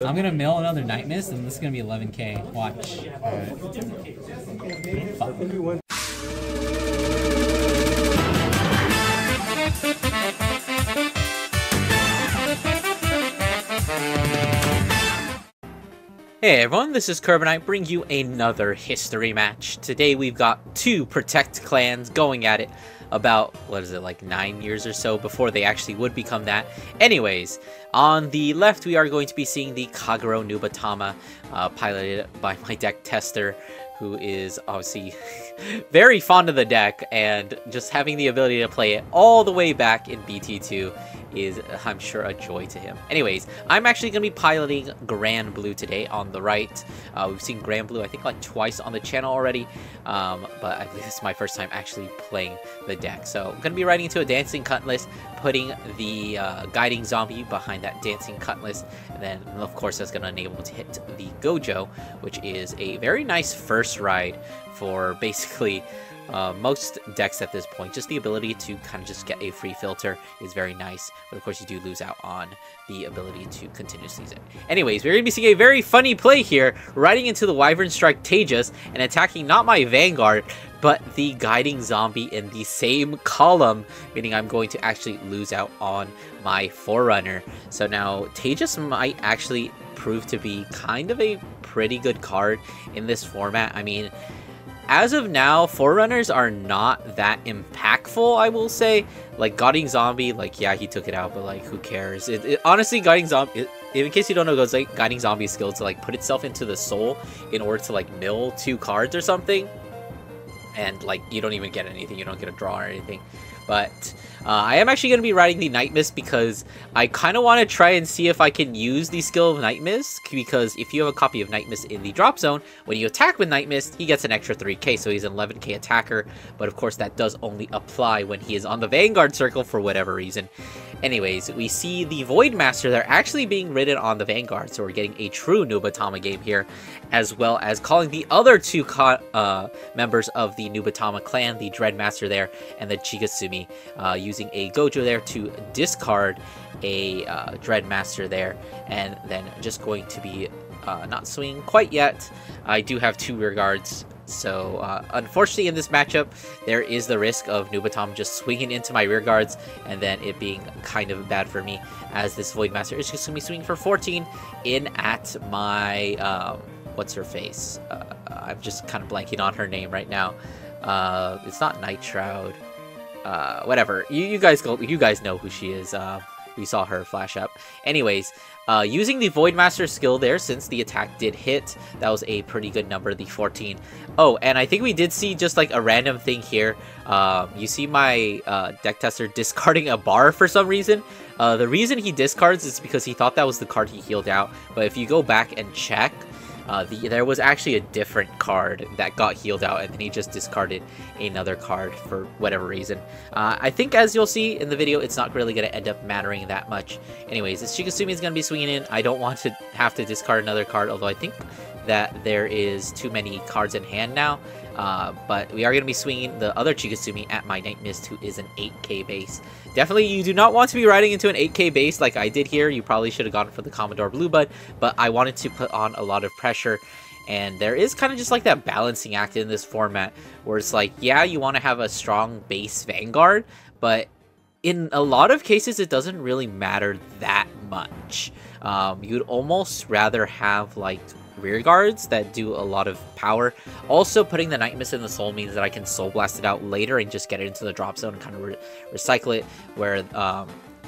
I'm gonna mill another Night Mist, and this is gonna be 11k. Watch. Fuck. Hey everyone, this is Cardfight bringing you another history match. Today we've got two Protect clans going at it about, what is it, like 9 years or so before they actually would become that. Anyways, on the left we are going to be seeing the Kagero Nubatama, piloted by my deck tester, who is obviously very fond of the deck, and just having the ability to play it all the way back in BT2 is, I'm sure, a joy to him. Anyways, I'm actually going to be piloting Grand Blue today on the right. We've seen Grand Blue, I think, like twice on the channel already, but I believe this is my first time actually playing the deck. So I'm going to be riding into a Dancing Cutlass, putting the Guiding Zombie behind that Dancing Cutlass, and then, of course, that's going to enable to hit the Gojo, which is a very nice first ride for basically most decks at this point. Just the ability to kind of just get a free filter is very nice, but of course you do lose out on the ability to continuously use it. Anyways, we're going to be seeing a very funny play here, riding into the Wyvern Strike Tejas and attacking not my Vanguard, but the Guiding Zombie in the same column, meaning I'm going to actually lose out on my Forerunner. So now Tejas might actually prove to be kind of a pretty good card in this format. I mean, as of now, Forerunners are not that impactful, I will say. Like, Guiding Zombie, like, yeah, he took it out, but, like, who cares? Honestly, Guiding Zombie, in case you don't know, goes like Guiding Zombie's skill to, like, put itself into the soul in order to, like, mill 2 cards or something. And, like, you don't even get anything. You don't get a draw or anything. But I am actually going to be riding the Night Mist because I kind of want to try and see if I can use the skill of Night Mist, because if you have a copy of Night Mist in the drop zone, when you attack with Night Mist, he gets an extra 3k, so he's an 11k attacker, but of course that does only apply when he is on the Vanguard circle for whatever reason. Anyways, we see the Voidmaster, they're actually being ridden on the Vanguard, so we're getting a true Nubatama game here, as well as calling the other two members of the Nubatama clan, the Dreadmaster there, and the Chigasumi, using a Gojo there to discard a Dreadmaster there, and then just going to be not swinging quite yet. I do have 2 rear guards, so unfortunately in this matchup there is the risk of Nubatama just swinging into my rear guards and then it being kind of bad for me, as this Voidmaster is just going to be swinging for 14 in at my what's her face, I'm just kind of blanking on her name right now. It's not Night Shroud. Whatever. You guys know who she is. We saw her flash up. Anyways, using the Voidmaster skill there, since the attack did hit, that was a pretty good number, the 14. Oh, and I think we did see just like a random thing here. You see my deck tester discarding a bar for some reason. The reason he discards is because he thought that was the card he healed out, but if you go back and check, there was actually a different card that got healed out, and then he just discarded another card for whatever reason. I think, as you'll see in the video, it's not really going to end up mattering that much. Anyways, this Chigasumi is going to be swinging in. I don't want to have to discard another card, although I think that there is too many cards in hand now. But we are going to be swinging the other Chigasumi at my Night Mist, who is an 8k base. Definitely, you do not want to be riding into an 8k base like I did here. You probably should have gone for the Commodore Bluebud, but I wanted to put on a lot of pressure. And there is kind of just like that balancing act in this format, where it's like, yeah, you want to have a strong base Vanguard, but in a lot of cases, it doesn't really matter that much. You'd almost rather have, like, rear guards that do a lot of power. Also, putting the Night Mist in the soul means that I can soul blast it out later and just get it into the drop zone and kind of recycle it, where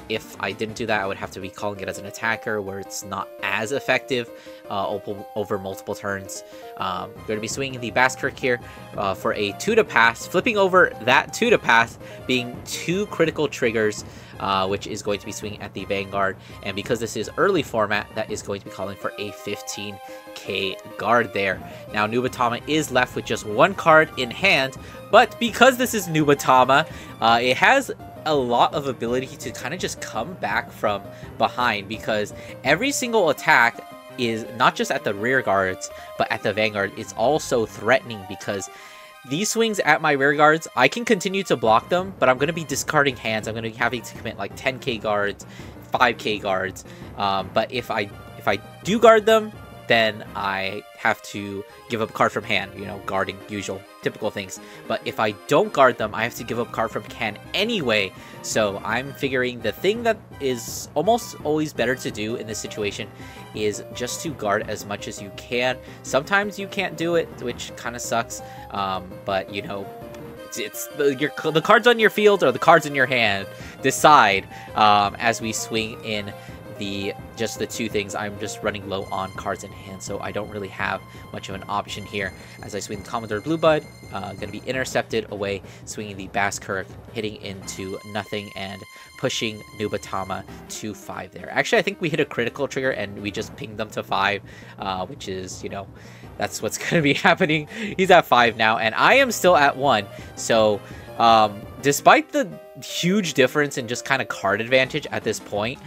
if I didn't do that, I would have to be calling it as an attacker, where it's not as effective over multiple turns. Going to be swinging the Basskirk here for a 2 to pass, flipping over that 2 to pass, being 2 critical triggers, which is going to be swinging at the Vanguard. And because this is early format, that is going to be calling for a 15k guard there. Now, Nubatama is left with just 1 card in hand, but because this is Nubatama, it has a lot of ability to kind of just come back from behind, because every single attack is not just at the rear guards, but at the Vanguard. It's also threatening, because these swings at my rear guards, I can continue to block them, but I'm going to be discarding hands. I'm going to be having to commit like 10k guards, 5k guards. But if If I do guard them, then I have to give up a card from hand, you know, guarding, usual, typical things. But if I don't guard them, I have to give up a card from hand anyway. So I'm figuring the thing that is almost always better to do in this situation is just to guard as much as you can. Sometimes you can't do it, which kind of sucks, but you know, it's the cards on your field or the cards in your hand decide as we swing in just the two things. I'm just running low on cards in hand, so I don't really have much of an option here as I swing Commodore Bluebud. Gonna be intercepted away, swinging the Basskirk, hitting into nothing and pushing Nubatama to 5 there. Actually, I think we hit a critical trigger and we just pinged them to 5, which is, you know, that's what's gonna be happening. He's at 5 now, and I am still at 1. So despite the huge difference in just kind of card advantage at this point,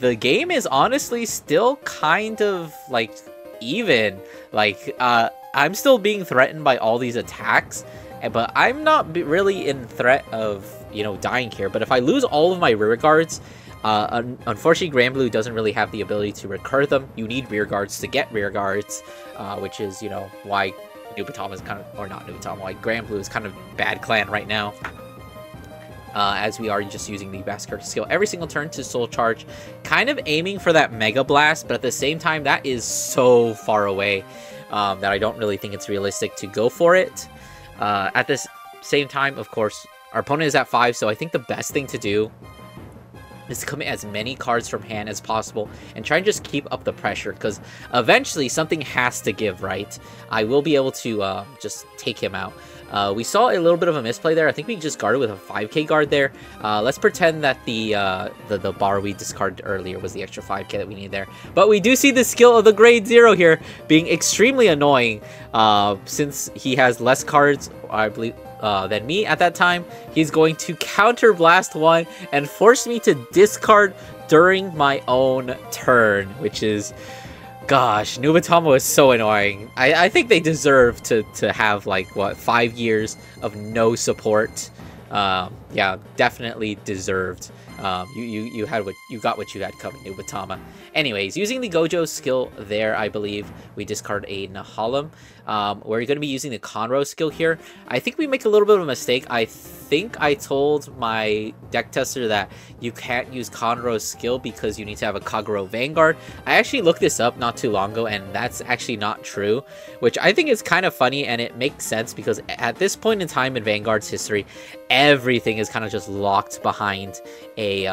the game is honestly still kind of like even. Like I'm still being threatened by all these attacks, but I'm not really in threat of, you know, dying here. But if I lose all of my rear guards, unfortunately Granblue doesn't really have the ability to recur them. You need rear guards to get rear guards, which is, you know, why Nubatama is kind of, or not Nubatama, why Granblue is kind of bad clan right now. As we are just using the Basskirk skill every single turn to soul charge, kind of aiming for that Mega Blast, but at the same time that is so far away that I don't really think it's realistic to go for it. At this same time, of course, our opponent is at 5, so I think the best thing to do is to commit as many cards from hand as possible and try and just keep up the pressure, because eventually something has to give, right? I will be able to just take him out. We saw a little bit of a misplay there. I think we just guarded with a 5k guard there. Let's pretend that the bar we discarded earlier was the extra 5k that we need there. But we do see the skill of the grade 0 here being extremely annoying, since he has less cards, I believe, than me at that time. He's going to counter blast 1 and force me to discard during my own turn, which is, gosh, Nubatama is so annoying. I think they deserve to have, like, what, 5 years of no support. Yeah, definitely deserved. You got what you had coming, Nubatama. Anyways, using the Gojo skill there, I believe we discard a Nahalem. We're going to be using the Conroe skill here. I think we make a little bit of a mistake. I think I told my deck tester that you can't use Conroe's skill because you need to have a Kagero Vanguard. I actually looked this up not too long ago, and that's actually not true, which I think is kind of funny, and it makes sense because at this point in time in Vanguard's history, everything is kind of just locked behind a,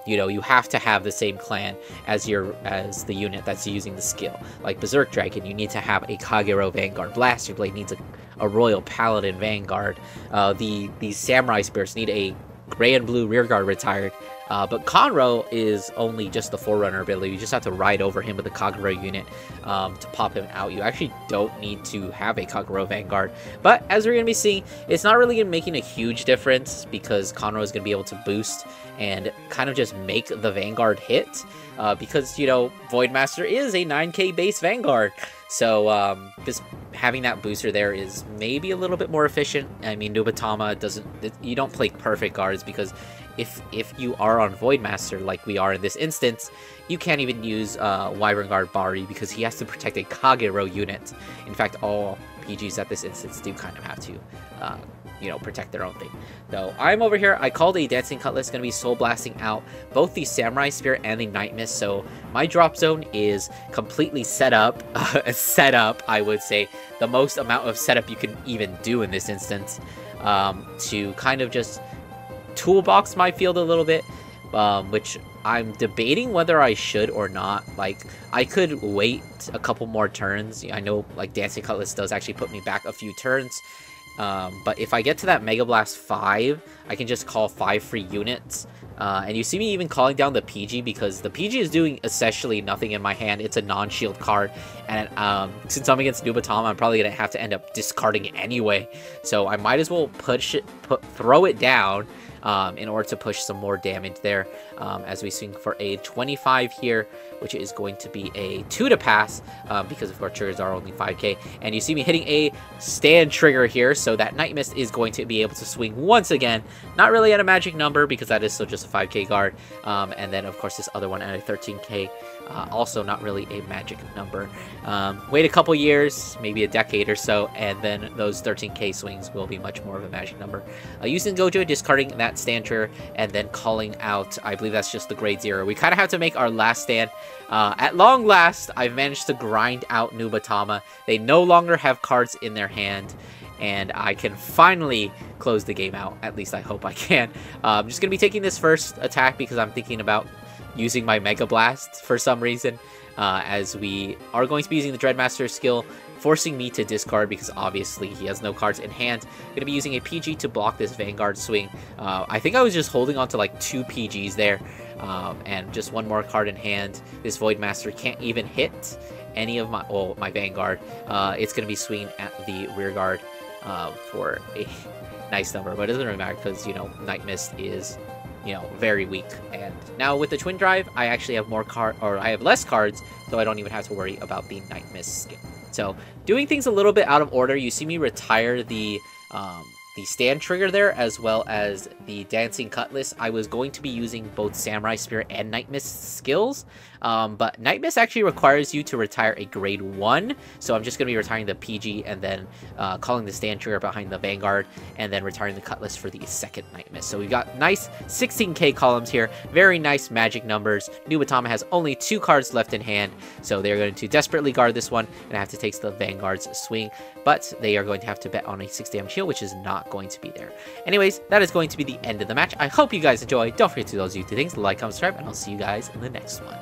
you know, you have to have the same clan as the unit that's using the skill. Like Berserk Dragon, you need to have a Kagero Vanguard. Blaster Blade needs a Royal Paladin Vanguard. The Samurai Spirits need a gray and blue rearguard retired. But Conroe is only just the Forerunner ability. You just have to ride over him with a Kagero unit to pop him out. You actually don't need to have a Kagero Vanguard. But as we're going to be seeing, it's not really making a huge difference because Conroe is going to be able to boost and kind of just make the Vanguard hit. Because, you know, Voidmaster is a 9k base Vanguard. So just having that booster there is maybe a little bit more efficient. I mean, Nubatama doesn't... You don't play perfect guards because if you are on Voidmaster like we are in this instance, you can't even use Wyvern Guard Bari because he has to protect a Kagero unit. In fact, all PGs at this instance do kind of have to, you know, protect their own thing. So I'm over here. I called a Dancing Cutlass, going to be Soul Blasting out both the Samurai Spirit and the Night Mist. So my drop zone is completely set up. I would say the most amount of setup you can even do in this instance, to kind of just toolbox my field a little bit, which I'm debating whether I should or not. Like, I could wait a couple more turns. I know, like, Dancing Cutlass does actually put me back a few turns, but if I get to that Mega Blast 5, I can just call 5 free units. And you see me even calling down the PG because the PG is doing essentially nothing in my hand. It's a non-shield card, and since I'm against Nubatama, I'm probably gonna have to end up discarding it anyway. So I might as well throw it down in order to push some more damage there, as we swing for a 25 here, which is going to be a 2 to pass, because of course triggers are only 5k. And you see me hitting a stand trigger here, so that Night Mist is going to be able to swing once again, not really at a magic number because that is still just a 5k guard, and then of course this other one at a 13k Also not really a magic number. Wait a couple years, maybe a decade or so, and then those 13k swings will be much more of a magic number. Using Gojo, discarding that stand trigger, and then calling out, I believe that's just the grade 0. We kind of have to make our last stand. At long last, I've managed to grind out Nubatama. They no longer have cards in their hand, and I can finally close the game out. At least I hope I can. I'm just going to be taking this first attack because I'm thinking about using my Mega Blast for some reason, as we are going to be using the Dreadmaster skill, forcing me to discard because obviously he has no cards in hand. I'm going to be using a PG to block this Vanguard swing. I think I was just holding on to like 2 PGs there, and just 1 more card in hand. This Voidmaster can't even hit any of my Vanguard. It's going to be swinging at the rear guard for a nice number, but it doesn't really matter because, you know, Night Mist is, you know, very weak. And now with the Twin Drive, I actually have I have less cards, so I don't even have to worry about the Night Mist skill. So doing things a little bit out of order, you see me retire the stand trigger there, as well as the Dancing Cutlass. I was going to be using both Samurai Spirit and Night Mist skills, but Night Mist actually requires you to retire a grade 1, so I'm just going to be retiring the PG and then calling the stand trigger behind the Vanguard, and then retiring the Cutlass for the second Night Mist. So we've got nice 16k columns here, very nice magic numbers. Nubatama has only 2 cards left in hand, so they're going to desperately guard this one, and have to take the Vanguard's swing, but they are going to have to bet on a 6 damage heal, which is not going to be there. Anyways, that is going to be the end of the match. I hope you guys enjoyed. Don't forget to do those YouTube things, like, comment, subscribe, and I'll see you guys in the next one.